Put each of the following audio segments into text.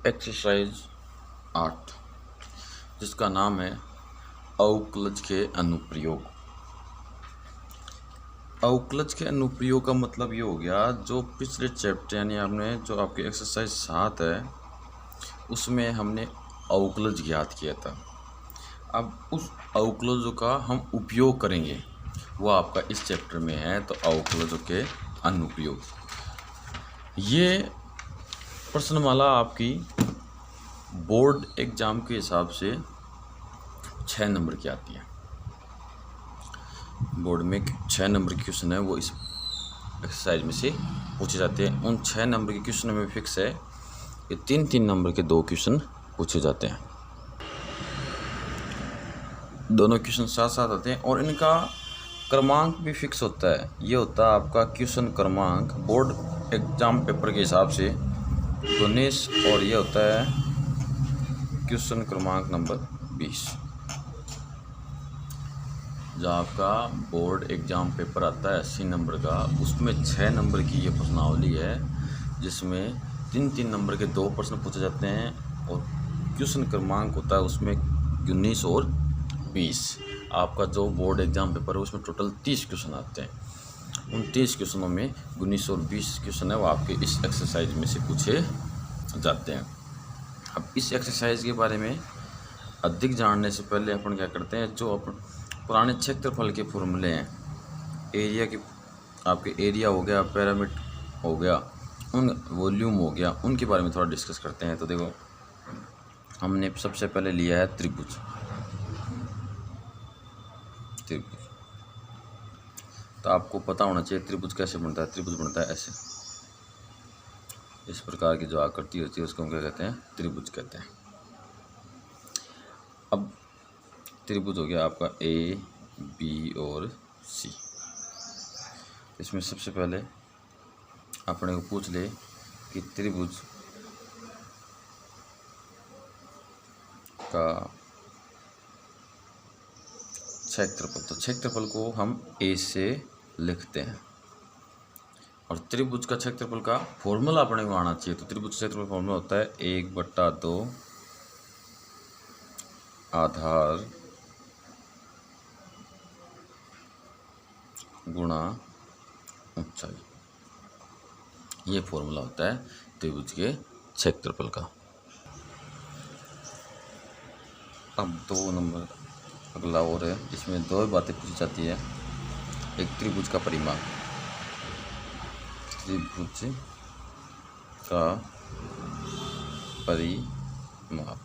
Exercise 8 जिसका नाम है अवकलज के अनुप्रयोग। अवकलज के अनुप्रयोग का मतलब ये हो गया, जो पिछले चैप्टर यानी आपने जो आपकी एक्सरसाइज 7 है उसमें हमने अवकलज ज्ञात किया था। अब उस अवकलजों का हम उपयोग करेंगे, वो आपका इस चैप्टर में है। तो अवकलजों के अनुप्रयोग, ये प्रश्नमाला आपकी बोर्ड एग्ज़ाम के हिसाब से 6 नंबर की आती है। बोर्ड में 6 नंबर के क्वेश्चन है, वो इस एक्सरसाइज में से पूछे जाते हैं। उन 6 नंबर के क्वेश्चन में फिक्स है कि 3-3 नंबर के 2 क्वेश्चन पूछे जाते हैं। दोनों क्वेश्चन साथ साथ आते हैं और इनका क्रमांक भी फिक्स होता है। ये होता है आपका क्वेश्चन क्रमांक बोर्ड एग्ज़ाम पेपर के हिसाब से 19 और ये होता है क्वेश्चन क्रमांक नंबर 20। जो आपका बोर्ड एग्ज़ाम पेपर आता है 80 नंबर का, उसमें 6 नंबर की ये प्रश्नावली है, जिसमें 3-3 नंबर के 2 प्रश्न पूछे जाते हैं और क्वेश्चन क्रमांक होता है उसमें 19 और 20। आपका जो बोर्ड एग्ज़ाम पेपर है उसमें टोटल 30 क्वेश्चन आते हैं। उन 30 क्वेश्चनों में 19 और 20 क्वेश्चन है वो आपके इस एक्सरसाइज में से पूछे जाते हैं। अब इस एक्सरसाइज के बारे में अधिक जानने से पहले अपन क्या करते हैं, जो अपन पुराने क्षेत्रफल के फॉर्मूले हैं, एरिया के, आपके एरिया हो गया, पिरामिड हो गया, उन वॉल्यूम हो गया, उनके बारे में थोड़ा डिस्कस करते हैं। तो देखो, हमने सबसे पहले लिया है त्रिभुज। तो आपको पता होना चाहिए त्रिभुज कैसे बनता है। त्रिभुज बनता है ऐसे, इस प्रकार की जो आकृति होती है उसको हम क्या कहते हैं, त्रिभुज कहते हैं। अब त्रिभुज हो गया आपका ए, बी और सी। इसमें सबसे पहले अपने को पूछ ले कि त्रिभुज का क्षेत्रफल। तो क्षेत्रफल को हम ए से लिखते हैं और त्रिभुज का क्षेत्रफल का फॉर्मूला अपने को आना चाहिए। तो त्रिभुज क्षेत्रफल फॉर्मूला होता है 1/2 आधार गुणा ऊंचाई। ये फॉर्मूला होता है त्रिभुज के क्षेत्रफल का। अब 2 नंबर अगला और है, इसमें 2 बातें पूछी जाती है। एक त्रिभुज का परिमाप, त्रिभुज का परिमाप,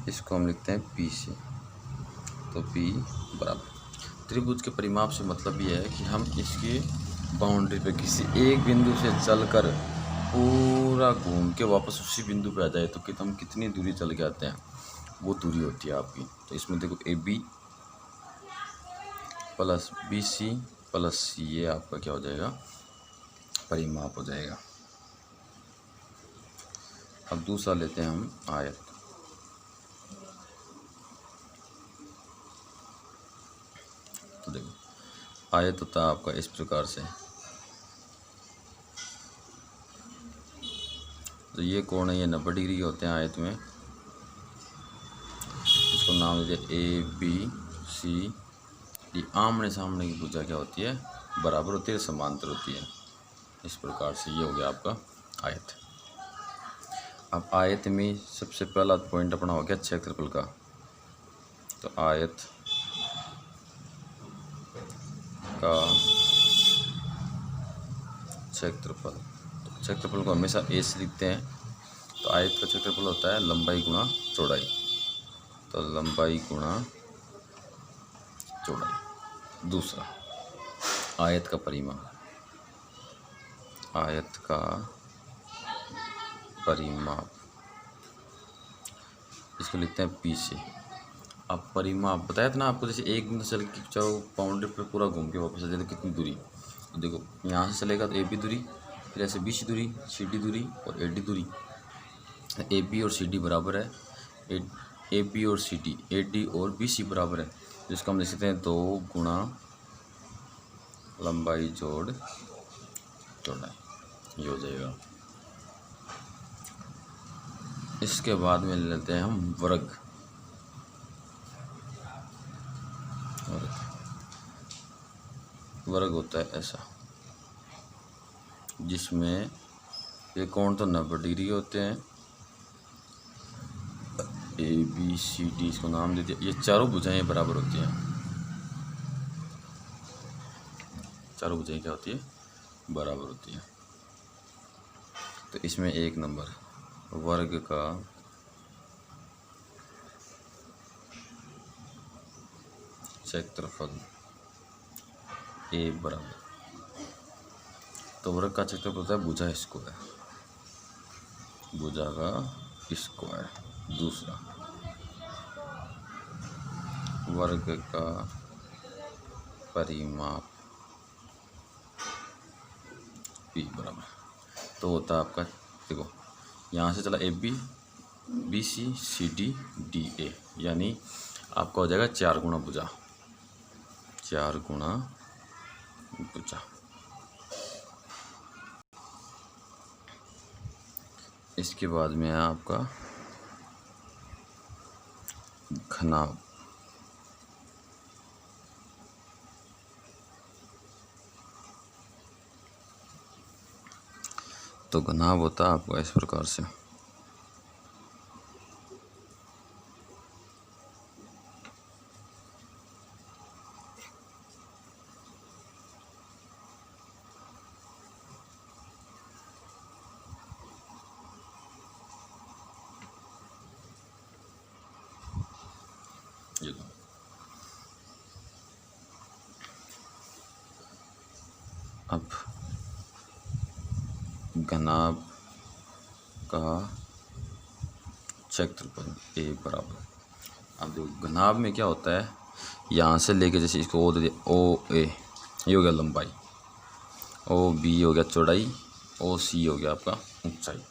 इसको हम लिखते हैं पी से। तो पी बराबर, त्रिभुज के परिमाप से मतलब ये है कि हम इसकी बाउंड्री पे किसी एक बिंदु से चलकर पूरा घूम के वापस उसी बिंदु पे आ जाए तो हम कितनी दूरी चल के आते हैं, वो दूरी होती है आपकी। तो इसमें देखो A B plus B C plus C, ये आपका क्या हो जाएगा, परिमाप हो जाएगा। अब दूसरा लेते हैं हम आयत। तो देखो, आयत होता है आपका इस प्रकार से। तो ये कोण है, ये 90 डिग्री के होते हैं आयत में। इसको नाम दीजिए ए बी सी। ये आमने सामने की भुजा क्या होती है, बराबर होती है, समांतर होती है। इस प्रकार से ये हो गया आपका आयत। अब आयत में सबसे पहला पॉइंट अपना हो गया क्षेत्रफल का। तो आयत का क्षेत्रफल, तो क्षेत्रफल को हमेशा ए से लिखते हैं। तो आयत का क्षेत्रफल होता है लंबाई गुणा चौड़ाई। तो लंबाई गुणा चौड़ाई। दूसरा, आयत का परिमाप, आयत का परिमाप, इसको लिखते हैं पी से। अब परिमाप बताया था ना आपको, जैसे एक बिंदु चल के चाहो बाउंड्री पे पूरा घूम के वापस आ जाए तो कितनी दूरी। तो देखो, यहाँ से चलेगा तो ए बी दूरी, फिर ऐसे बी सी दूरी, सी डी दूरी और ए डी दूरी। ए बी और सी डी बराबर है, ए बी और सी डी, ए डी और बी सी बराबर है। जिसको हम लिख सकते हैं 2 गुणा लंबाई जोड़ चौड़ाई, ये हो जाएगा। इसके बाद में ले लेते हैं हम वर्ग। वर्ग होता है ऐसा, जिसमें ये कोण तो 90 डिग्री होते हैं, ABCD इसको नाम दे दिया। ये चारों भुजाएं बराबर होती हैं। चारों भुजाएं क्या होती है? बराबर होती है। तो इसमें 1 नंबर वर्ग का क्षेत्रफल A बराबर, तो वर्ग का क्षेत्रफल होता है भुजा स्क्वायर, भुजा का स्क्वायर। दूसरा, वर्ग का परिमाप P बराबर, तो होता है आपका, देखो यहाँ से चला AB BC CD DA, यानी आपका हो जाएगा 4 गुना भुजा, 4 गुना भुजा। इसके बाद में है आपका घनाभ। तो घनाभ होता है आपका इस प्रकार से, ये अब घनाभ का क्षेत्रफल A बराबर। अब देखो घनाभ में क्या होता है, यहाँ से लेके जैसे इसको O दे दिया, OA ये हो गया लंबाई, OB हो गया चौड़ाई, OC हो गया आपका ऊंचाई।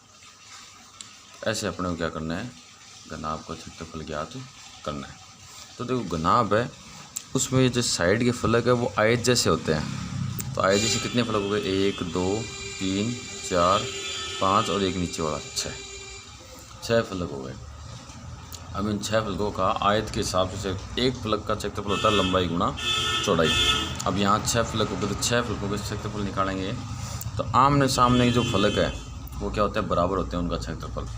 ऐसे अपने को क्या करना है, घनाभ का क्षेत्रफल ज्ञात करना है। तो देखो घनाभ है, उसमें जो साइड के फलक है वो आयत जैसे होते हैं। तो आयत जैसे कितने फलक हो गए, 1 2 3 4 5 और एक नीचे वाला 6 फलक हो गए। अब इन 6 फलकों का आयत के हिसाब से एक फलक का क्षेत्रफल होता है लंबाई गुणा चौड़ाई। अब यहाँ 6 फलक हो गए, तो 6 फलकों के क्षेत्रफल निकालेंगे, तो आमने सामने के जो फलक है वो क्या होता है, बराबर होते हैं उनका क्षेत्रफल।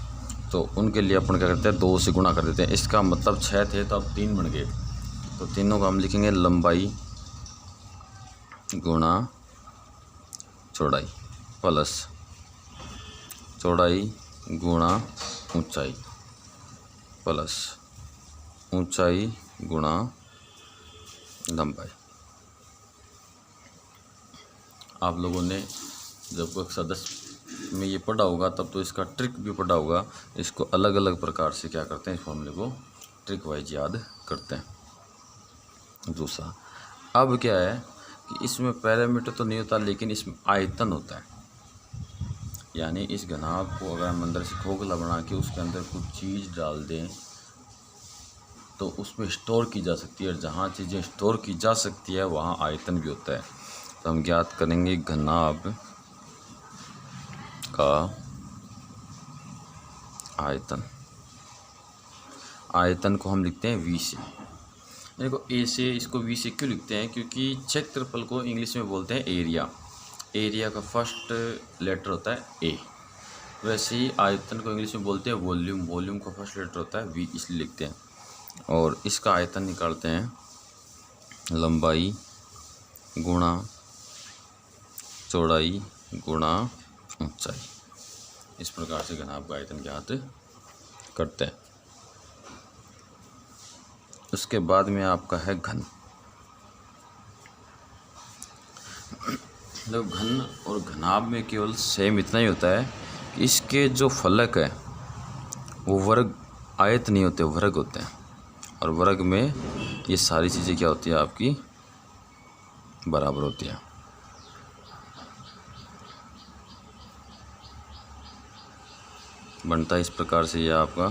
तो उनके लिए अपन क्या करते हैं, 2 से गुणा कर देते हैं। इसका मतलब 6 थे तो अब 3 बन गए, तो तीनों को हम लिखेंगे लंबाई गुणा चौड़ाई प्लस चौड़ाई गुणा ऊंचाई प्लस ऊंचाई गुणा लंबाई। आप लोगों ने जब कक्षा 10 में ये पढ़ा होगा तब तो इसका ट्रिक भी पढ़ा होगा। इसको अलग अलग प्रकार से क्या करते हैं, इस फॉर्मूले को ट्रिक वाइज याद करते हैं। दूसरा, अब क्या है कि इसमें पैरामीटर तो नहीं होता, लेकिन इसमें आयतन होता है। यानी इस घनाभ को अगर हम अंदर से खोखला बना के उसके अंदर कुछ चीज़ डाल दें तो उसमें स्टोर की जा सकती है, और जहाँ चीज़ें स्टोर की जा सकती है वहाँ आयतन भी होता है। तो हम ज्ञात करेंगे घनाभ का आयतन। आयतन को हम लिखते हैं V से। देखो A से इसको V से क्यों लिखते हैं, क्योंकि क्षेत्रफल को इंग्लिश में बोलते हैं एरिया। एरिया का फर्स्ट लेटर होता है A। वैसे ही आयतन को इंग्लिश में बोलते हैं वॉल्यूम। वॉल्यूम का फर्स्ट लेटर होता है V, इसलिए लिखते हैं। और इसका आयतन निकालते हैं लंबाई गुणा चौड़ाई गुणा ऊंचाई। इस प्रकार से घनाभ का आयतन ज्ञात करते हैं। उसके बाद में आपका है घन। मतलब घन और घनाभ में केवल सेम इतना ही होता है कि इसके जो फलक है वो वर्ग आयत नहीं होते, वर्ग होते हैं। और वर्ग में ये सारी चीज़ें क्या होती है, आपकी बराबर होती है। बनता है इस प्रकार से ये आपका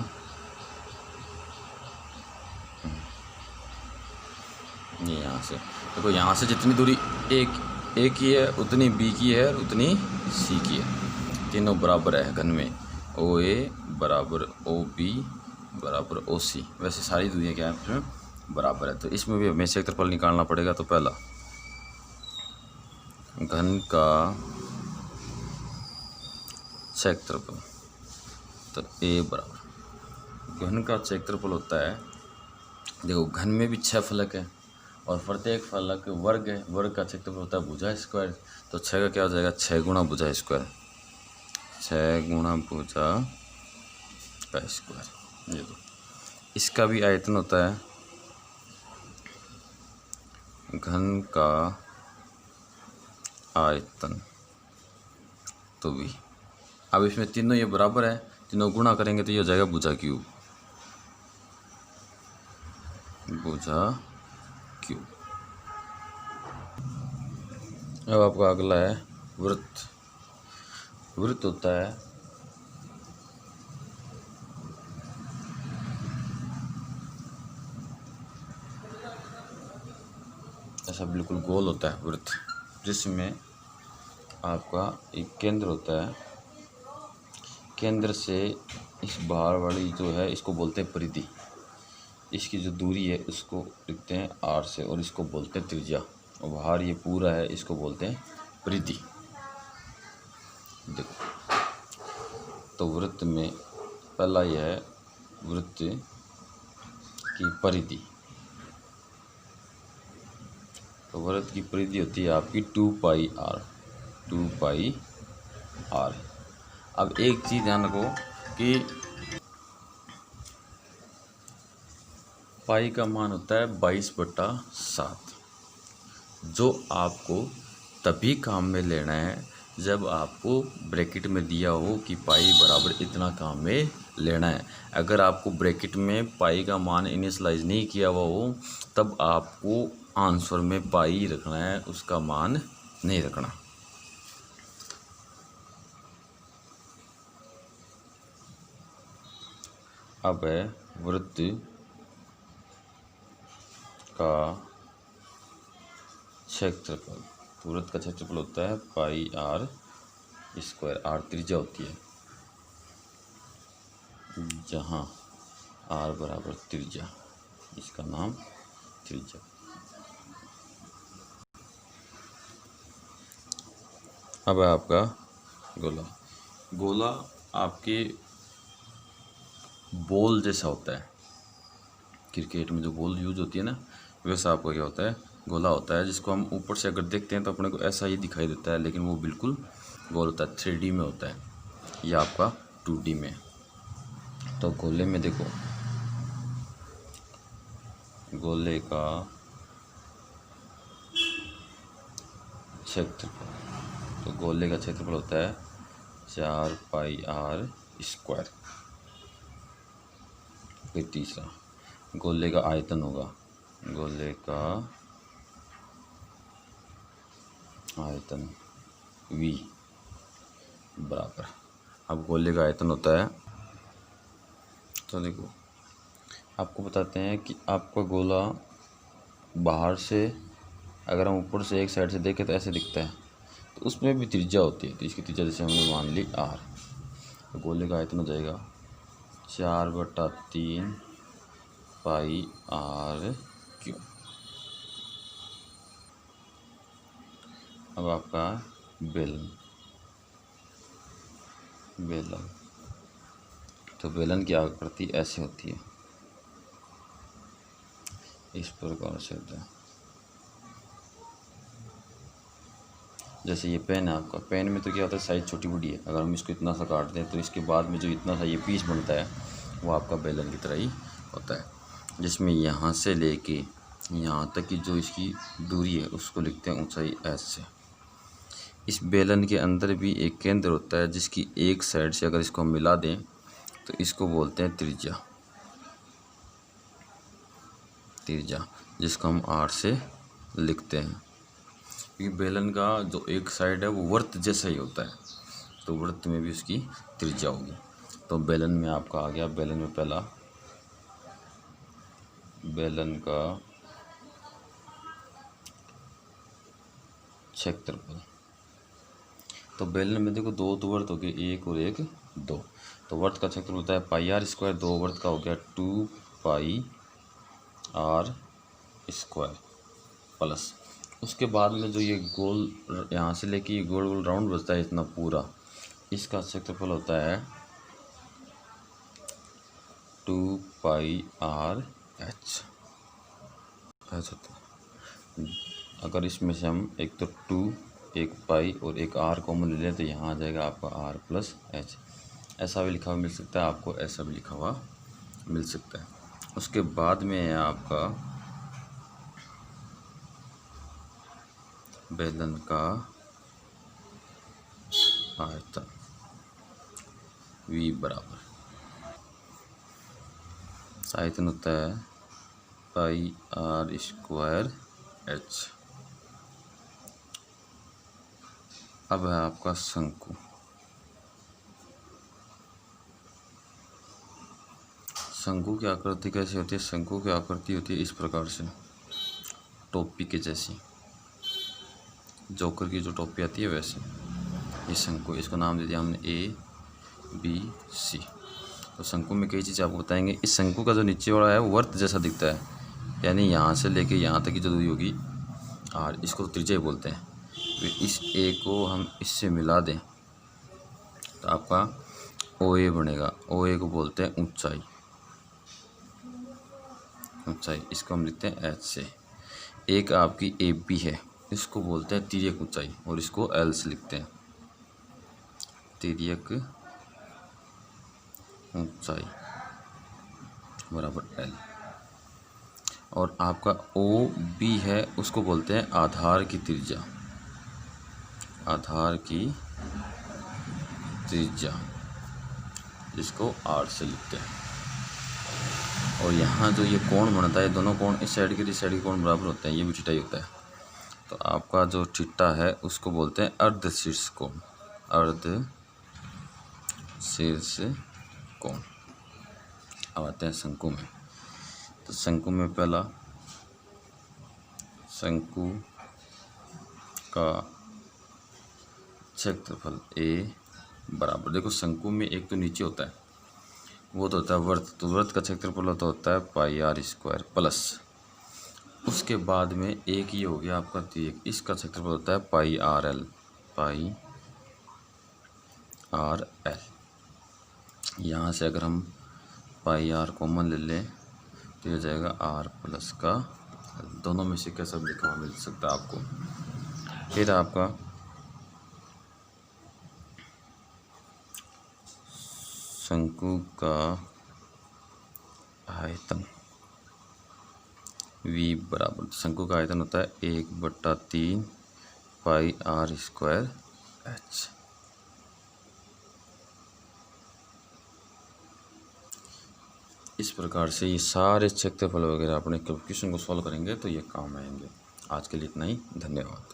ये यहाँ से देखो, यहाँ से जितनी दूरी ए की है उतनी B की है और उतनी C की है, तीनों बराबर है घन में। ओ ए बराबर ओ बी बराबर ओ सी। वैसे सारी दूरियाँ क्या है इसमें बराबर है, तो इसमें भी हमें क्षेत्रफल निकालना पड़ेगा। तो पहला घन का क्षेत्रफल, तो ए बराबर घन का क्षेत्रफल होता है, देखो घन में भी 6 फलक है और प्रत्येक फलक वर्ग है, वर्ग का क्षेत्रफल होता है भुजा स्क्वायर। तो 6 का क्या हो जाएगा, 6 गुणा भुजा स्क्वायर, 6 गुणा भुजा का स्क्वायर। ये दो, इसका भी आयतन होता है घन का आयतन, तो भी। अब इसमें तीनों ये बराबर है, तीनों गुणा करेंगे तो ये हो जाएगा भुजा क्यूब, भुजा क्यूब। अब आपका अगला है वृत्त। वृत्त होता है ऐसा बिल्कुल गोल होता है वृत्त, जिसमें आपका एक केंद्र होता है, केंद्र से इस बाहर वाली जो है इसको बोलते हैं परिधि, इसकी जो दूरी है उसको लिखते हैं आर से और इसको बोलते हैं त्रिज्या, और बाहर ये पूरा है इसको बोलते हैं परिधि। देखो तो वृत्त में पहला यह है वृत्त की परिधि। तो वृत्त की परिधि होती है आपकी 2 पाई आर, 2 पाई आर। अब एक चीज़ ध्यान रखो कि पाई का मान होता है 22/7, जो आपको तभी काम में लेना है जब आपको ब्रैकेट में दिया हो कि पाई बराबर इतना काम में लेना है। अगर आपको ब्रैकेट में पाई का मान इनिशलाइज नहीं किया हुआ हो तब आपको आंसर में पाई रखना है, उसका मान नहीं रखना। अब है वृत्त का क्षेत्रफल। तो वृत्त का क्षेत्रफल होता है पाई आर स्क्वायर, आर त्रिज्या होती है, जहाँ आर बराबर त्रिज्या, इसका नाम त्रिज्या। अब है आपका गोला। गोला आपके बॉल जैसा होता है, क्रिकेट में जो बॉल यूज होती है ना, वैसा आपका क्या होता है, गोला होता है, जिसको हम ऊपर से अगर देखते हैं तो अपने को ऐसा ही दिखाई देता है, लेकिन वो बिल्कुल गोल होता है, 3D में होता है, या आपका 2D में। तो गोले में देखो, गोले का क्षेत्रफल, तो गोले का क्षेत्रफल होता है 4 पाई आर स्क्वायर। फिर तीसरा गोले का आयतन होगा, गोले का आयतन V बराबर। अब गोले का आयतन होता है, तो देखो आपको बताते हैं कि आपका गोला बाहर से अगर हम ऊपर से एक साइड से देखें तो ऐसे दिखता है, तो उसमें भी त्रिज्या होती है, तो इसकी त्रिज्या जैसे हमने मान ली R। तो गोले का आयतन हो जाएगा 4/3 पाई आर क्यूब। अब आपका बेलन, बेलन, तो बेलन की आकृति ऐसे होती है, इस प्रकार से होता है। जैसे ये पेन है आपका, पेन में तो क्या होता है साइज़ छोटी बड़ी है, अगर हम इसको इतना सा काट दें तो इसके बाद में जो इतना सा ये पीस बनता है वो आपका बेलन की तरह ही होता है, जिसमें यहाँ से लेके यहाँ तक की जो इसकी दूरी है उसको लिखते हैं ऊंचाई S से। इस बेलन के अंदर भी एक केंद्र होता है, जिसकी एक साइड से अगर इसको हम मिला दें तो इसको बोलते हैं त्रिज्या, त्रिज्या, जिसको हम R से लिखते हैं। क्योंकि बेलन का जो एक साइड है वो वृत्त जैसा ही होता है, तो वृत्त में भी उसकी त्रिज्या होगी। तो बेलन में आपका आ गया, बेलन में पहला बेलन का क्षेत्रफल। तो बेलन में देखो दो तो वर्त हो गए, एक और एक दो, तो वर्त का क्षेत्रफल होता है पाई आर स्क्वायर, दो वर्त का हो गया 2 पाई आर स्क्वायर प्लस उसके बाद में जो ये गोल यहाँ से लेके ये गोल गोल राउंड बचता है इतना पूरा, इसका क्षेत्रफल होता है 2 पाई आर एच होता है। अगर इसमें से हम एक तो 2 एक पाई और एक आर कॉमन ले लें तो यहाँ आ जाएगा आपका आर प्लस एच। ऐसा भी लिखा हुआ मिल सकता है आपको, ऐसा भी लिखा हुआ मिल सकता है। उसके बाद में है आपका बेलन का आयतन V बराबर आयतन होता है पाई आर स्क्वायर एच। अब है आपका शंकु। शंकु की आकृति कैसी होती है? शंकु की आकृति होती है इस प्रकार से, टोपी के जैसी, जोकर की जो टोपी आती है वैसे ये शंकु। इसको नाम दे दिया हमने ABC। तो शंकु में कई चीज़ें आपको बताएंगे। इस शंकु का जो नीचे वाला है वो वर्त जैसा दिखता है, यानी यहाँ से लेके यहाँ तक की जो दूरी होगी आर, इसको त्रिज्या बोलते हैं। तो इस ए को हम इससे मिला दें तो आपका OA बनेगा। OA को बोलते हैं ऊंचाई, ऊंचाई इसको हम लिखते हैं H से। एक आपकी AB है, इसको बोलते हैं तिर्यक ऊंचाई और इसको L से लिखते हैं, तिर्यक ऊंचाई बराबर L। और आपका OB है, उसको बोलते हैं आधार की त्रिज्या, आधार की त्रिज्या जिसको R से लिखते हैं। और यहाँ जो ये कोण बनता है, दोनों कोण इस साइड के कोण बराबर होते हैं, ये भी थीटा ही होता है। तो आपका जो थीटा है उसको बोलते हैं अर्ध शीर्ष कोण, अर्ध शीर्ष कोण। अब आते हैं शंकु में। तो शंकु में पहला, शंकु का क्षेत्रफल A बराबर, देखो शंकु में एक तो नीचे होता है वो तो होता है वर्त, तो वर्त का क्षेत्रफल तो होता है पाई आर स्क्वायर प्लस उसके बाद में एक ये हो गया आपका तिर्यक, इसका क्षेत्रफल होता है पाई आर एल, पाई आर एल। यहाँ से अगर हम पाई आर कॉमन ले लें तो ये जाएगा आर प्लस का, दोनों में से क्या सब लिखा हुआ मिल सकता है आपको। फिर आपका शंकु का आयतन V बराबर, शंकु का आयतन होता है 1/3 पाई आर स्क्वायर एच। इस प्रकार से ये सारे क्षेत्रफल वगैरह अपने क्वेश्चन को सॉल्व करेंगे तो ये काम आएंगे। आज के लिए इतना ही, धन्यवाद।